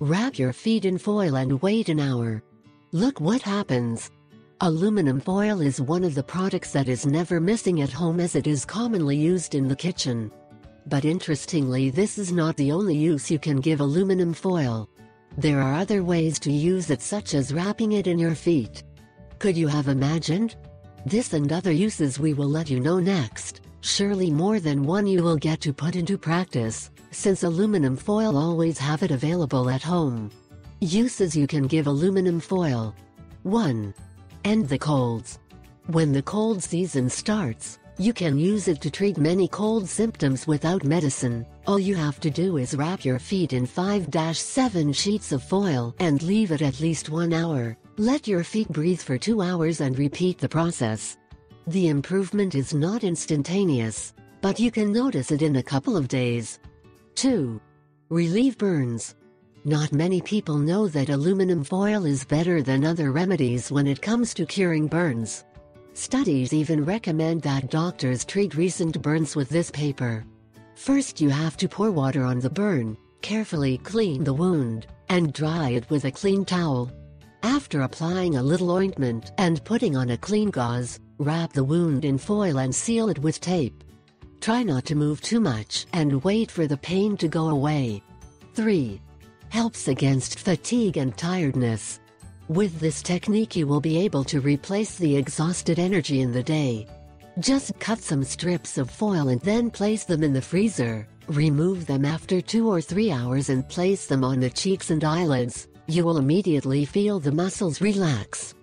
Wrap your feet in foil and wait an hour. Look what happens. Aluminum foil is one of the products that is never missing at home, as it is commonly used in the kitchen. But interestingly, this is not the only use you can give aluminum foil. There are other ways to use it, such as wrapping it in your feet. Could you have imagined? This and other uses we will let you know next. Surely more than one you will get to put into practice, since aluminum foil always have it available at home. Uses you can give aluminum foil. 1. End the colds. When the cold season starts, you can use it to treat many cold symptoms without medicine. All you have to do is wrap your feet in 5-7 sheets of foil and leave it at least 1 hour. Let your feet breathe for 2 hours and repeat the process. The improvement is not instantaneous, but you can notice it in a couple of days. 2. Relieve burns. Not many people know that aluminum foil is better than other remedies when it comes to curing burns. Studies even recommend that doctors treat recent burns with this paper. First, you have to pour water on the burn, carefully clean the wound, and dry it with a clean towel. After applying a little ointment and putting on a clean gauze, wrap the wound in foil and seal it with tape. Try not to move too much and wait for the pain to go away. 3. Helps against fatigue and tiredness. With this technique you will be able to replace the exhausted energy in the day. Just cut some strips of foil and then place them in the freezer. Remove them after 2 or 3 hours and place them on the cheeks and eyelids. You will immediately feel the muscles relax.